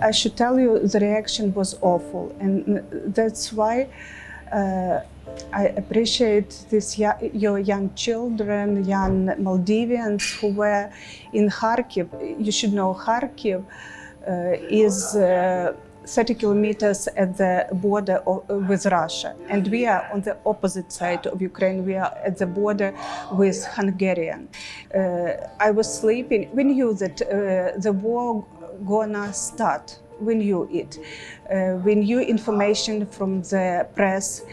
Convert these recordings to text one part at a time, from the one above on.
I should tell you, the reaction was awful, and that's why I appreciate your young children, young Maldivians who were in Kharkiv. You should know Kharkiv is 30 kilometers at the border with Russia, and we are on the opposite side of Ukraine. We are at the border with Hungarian. I was sleeping. We knew that the war gonna start. We knew it. We knew information from the press.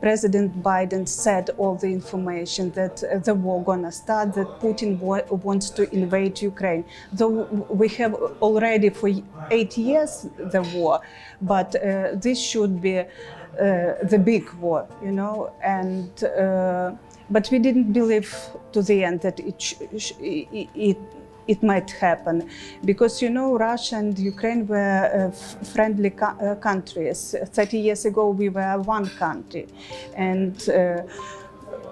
President Biden said all the information that the war gonna start, that Putin wants to invade Ukraine. Though we have already for 8 years the war, but this should be the big war, you know. And but we didn't believe to the end that it might happen, because you know Russia and Ukraine were friendly countries. 30 years ago we were one country, and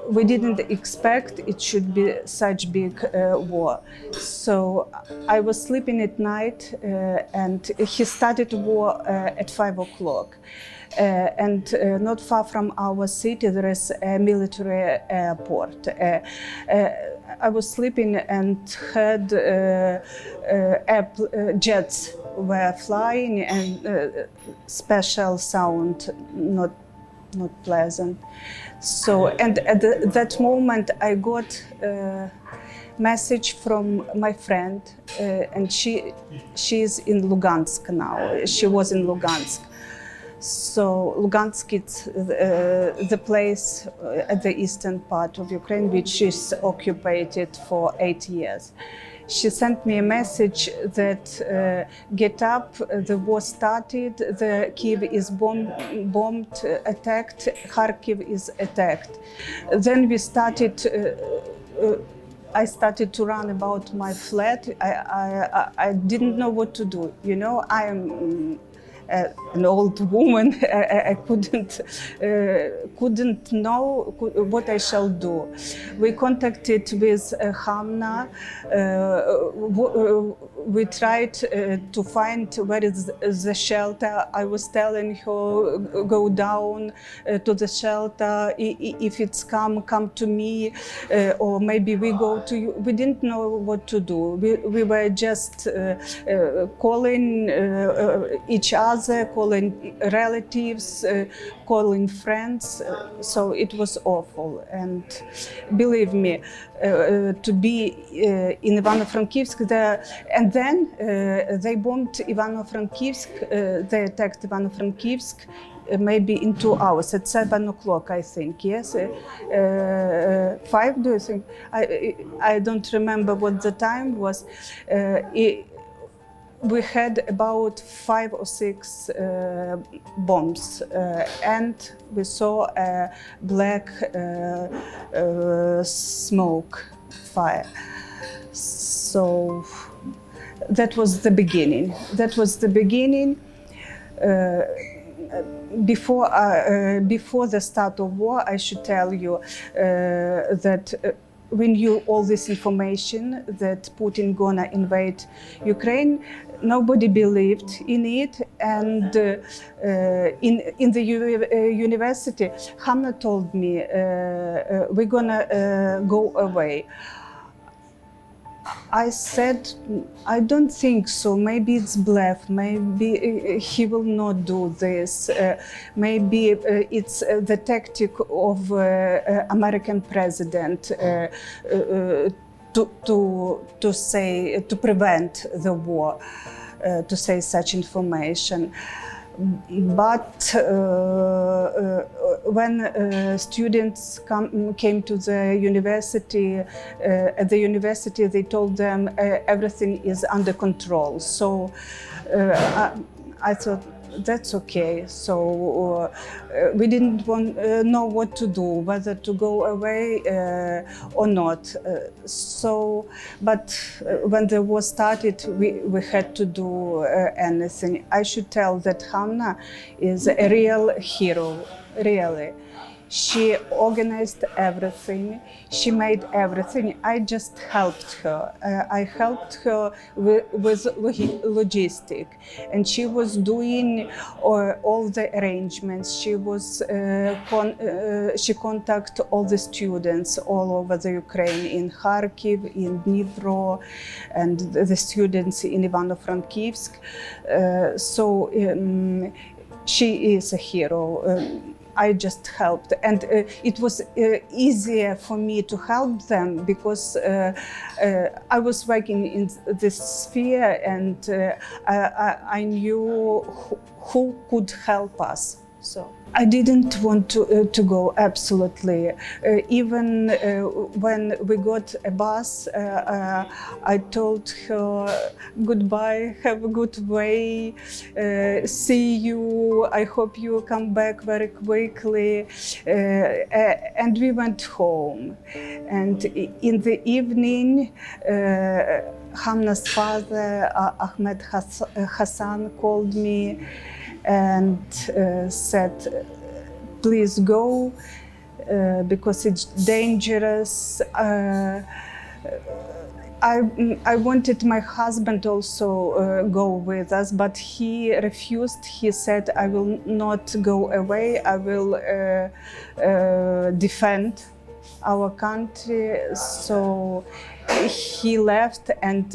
we didn't expect it should be such big war. So I was sleeping at night, and he started war at 5 o'clock. And not far from our city there is a military airport. I was sleeping and heard jets were flying, and special sound, not pleasant. So, and at that moment I got a message from my friend, and she's in Lugansk now. She was in Lugansk. So Lugansk is the place at the eastern part of Ukraine, which is occupied for 8 years. She sent me a message that get up, the war started, the Kiev is bombed, attacked, Kharkiv is attacked. Then we started. I started to run about my flat. I didn't know what to do. You know, I am an old woman. I couldn't know what I shall do. We contacted with Hamna. We tried to find where is the shelter. I was telling her, go down to the shelter. If it's come to me, or maybe we go to you. We didn't know what to do. We were just calling each other, calling relatives, calling friends. So it was awful. And believe me, to be in Ivano-Frankivsk there, and then they bombed Ivano-Frankivsk, they attacked Ivano-Frankivsk maybe in 2 hours, at 7 o'clock, I think, yes? 5, do you think? I don't remember what the time was. We had about 5 or 6 bombs, and we saw a black smoke fire. So that was the beginning. That was the beginning. Before the start of war, I should tell you that we knew all this information that Putin gonna invade Ukraine. Nobody believed in it, and in the university, Hamna told me we're gonna go away. I said, I don't think so. Maybe it's bluff. Maybe he will not do this. Maybe it's the tactic of American president to prevent the war, to say such information. But when students came to the university, at the university they told them everything is under control. So I thought, that's okay. So we didn't know what to do, whether to go away or not. But when the war started, we had to do anything. I should tell that Hamna is a real hero, really. She organized everything. She made everything. I just helped her. I helped her with logistic, and she was doing all the arrangements. She contacted all the students all over the Ukraine, in Kharkiv, in Dnipro, and the students in Ivano-Frankivsk. She is a hero. I just helped, and it was easier for me to help them because I was working in this sphere, and I knew who could help us. So I didn't want to go, absolutely. Even when we got a bus, I told her goodbye, have a good way, see you, I hope you come back very quickly. And we went home. And in the evening, Hamna's father, Ahmed Hassan, called me and said, please go, because it's dangerous. I wanted my husband also go with us, but he refused. He said, I will not go away, I will defend our country. So he left, and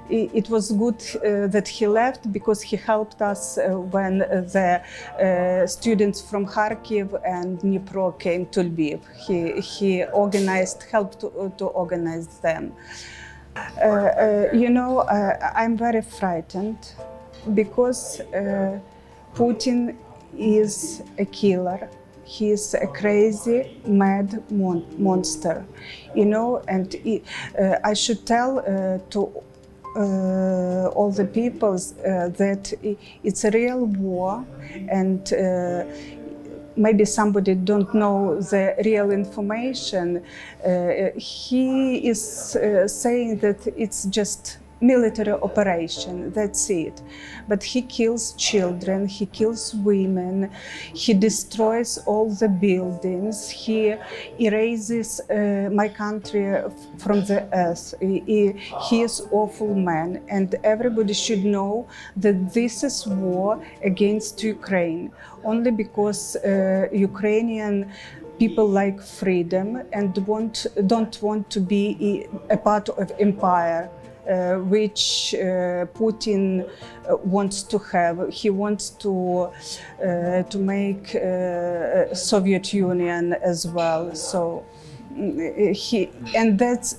it was good that he left, because he helped us when the students from Kharkiv and Dnipro came to Lviv. He helped to organize them. I'm very frightened, because Putin is a killer. He is a crazy, mad monster, and I should tell to all the peoples that it's a real war, and maybe somebody don't know the real information. He is saying that it's just military operation, that's it. But he kills children, he kills women, he destroys all the buildings, he erases my country from the earth. He is an awful man, and everybody should know that this is war against Ukraine, only because Ukrainian people like freedom and don't want to be a part of empire. Which Putin wants to have. He wants to make Soviet Union as well. So and that's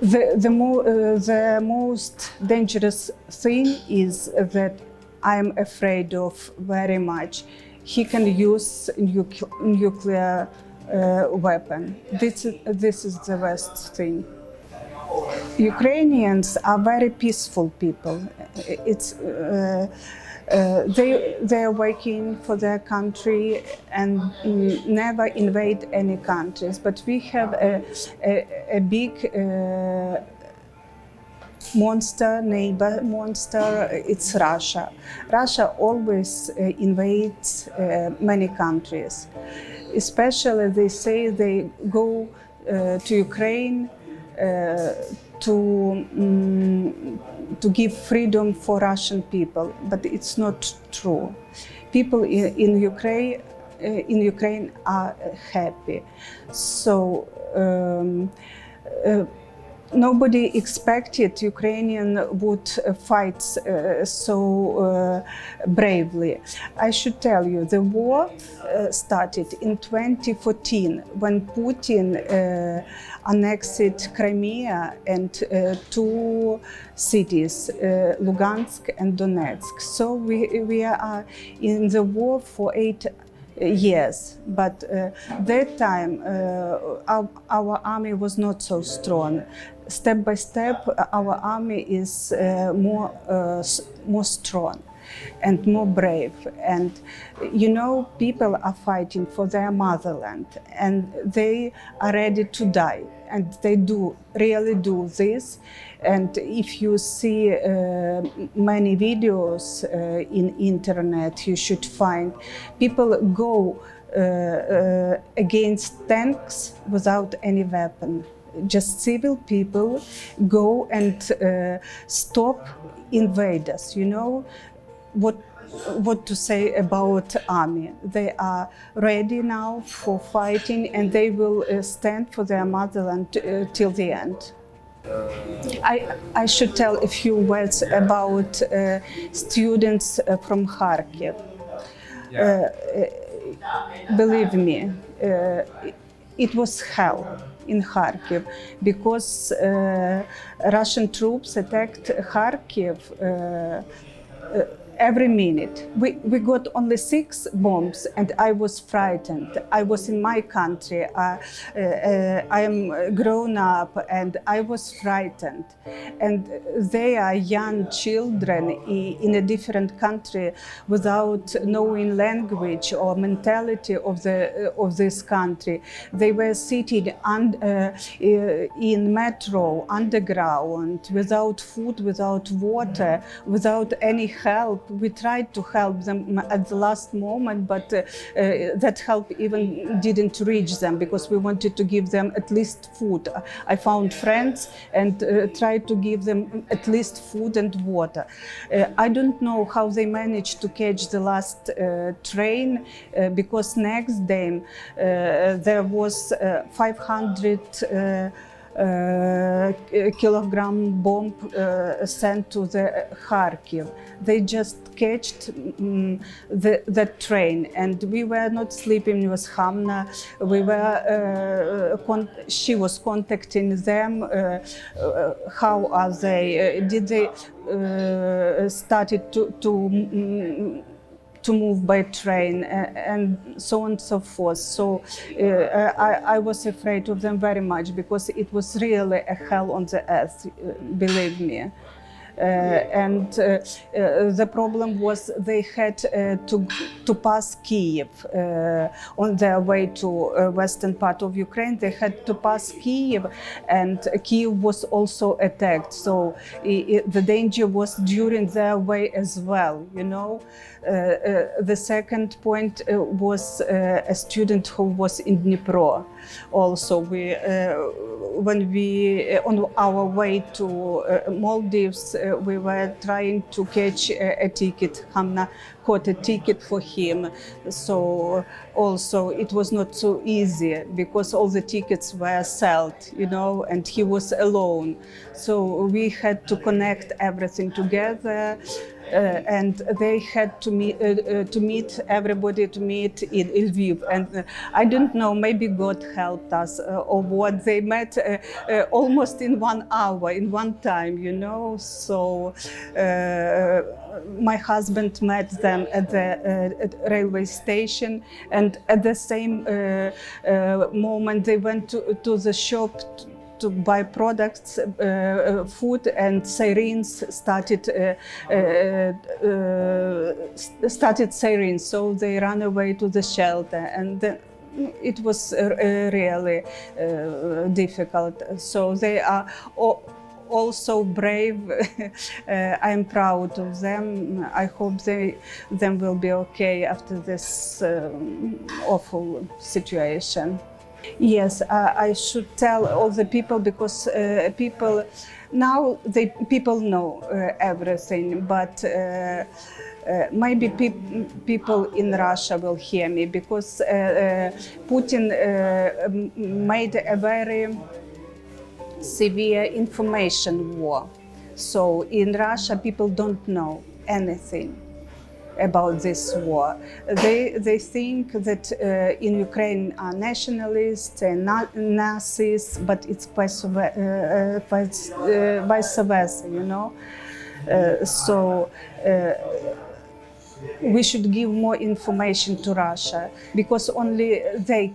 the most dangerous thing is that I'm afraid of very much. He can use nuclear weapon. This is the worst thing. Ukrainians are very peaceful people. It's they are working for their country and never invade any countries. But we have a big neighbor monster, it's Russia. Russia always invades many countries. Especially they say they go to Ukraine to give freedom for Russian people, but it's not true. People in Ukraine are happy. So nobody expected Ukrainian would fight so bravely. I should tell you, the war started in 2014 when Putin annexed Crimea and two cities, Lugansk and Donetsk. So we are in the war for 8 years, but that time our army was not so strong. Step by step, our army is more strong. and more brave. And you know, people are fighting for their motherland, and they are ready to die, and they really do this. And if you see many videos in internet, you should find people go against tanks without any weapon. Just civil people go and stop invaders. You know what to say about army. They are ready now for fighting, and they will stand for their motherland till the end. I should tell a few words about students from Kharkiv. Believe me, it was hell in Kharkiv, because Russian troops attacked Kharkiv every minute. We got only 6 bombs, and I was frightened. I was in my country. I am grown up, and I was frightened. And they are young children in a different country without knowing language or mentality of this country. They were sitting in metro, underground, without food, without water, without any help. We tried to help them at the last moment, but that help even didn't reach them, because we wanted to give them at least food. I found friends and tried to give them at least food and water. I don't know how they managed to catch the last train, because next day there was 500 kilogram bomb sent to the Kharkiv. They just catched the train, and we were not sleeping with Hamna. We were she was contacting them. How are they? Did they started to move by train, and so on and so forth. So I was afraid of them very much, because it was really a hell on the earth, believe me. And the problem was they had to pass Kiev on their way to western part of Ukraine. They had to pass Kiev, and Kiev was also attacked. So the danger was during their way as well, you know. The second point was a student who was in Dnipro. Also, when we on our way to Maldives, we were trying to catch a ticket. Hamna caught a ticket for him. So also it was not so easy, because all the tickets were sold, you know, and he was alone. So we had to connect everything together. And they had to meet everybody to meet in Lviv, and I don't know, maybe God helped us or what. They met almost in 1 hour, in one time, you know. So my husband met them at the railway station, and at the same moment they went to the shop to buy products, food, and sirens started sirens. So they ran away to the shelter, and then it was really difficult. So they are also brave. I'm proud of them. I hope them will be okay after this awful situation. Yes, I should tell all the people, because people know everything, but maybe people in Russia will hear me, because Putin made a very severe information war. So in Russia, people don't know anything about this war. They think that in Ukraine are nationalists and Nazis, but it's vice versa, you know. So we should give more information to Russia, because only they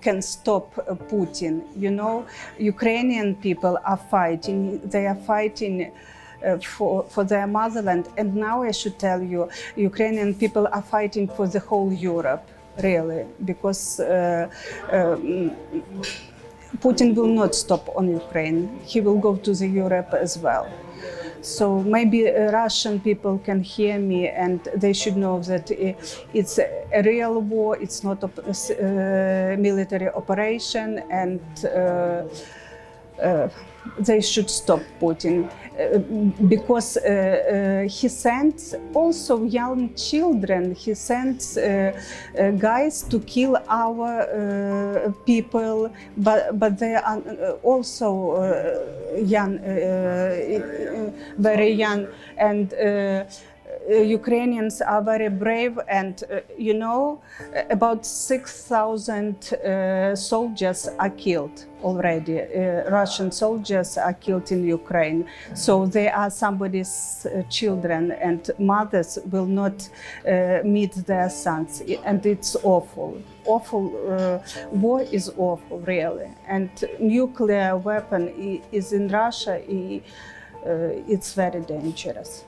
can stop Putin, you know. Ukrainian people are fighting. They are fighting for their motherland. And now I should tell you, Ukrainian people are fighting for the whole Europe, really, because Putin will not stop on Ukraine. He will go to the Europe as well. So maybe Russian people can hear me, and they should know that it's a real war. It's not a military operation, and they should stop Putin because he sends also young children. He sends guys to kill our people, but they are also young, very young, and Ukrainians are very brave, and about 6,000 soldiers are killed already. Russian soldiers are killed in Ukraine. So they are somebody's children, and mothers will not meet their sons. And it's awful. Awful. War is awful, really. And nuclear weapon is in Russia. It's very dangerous.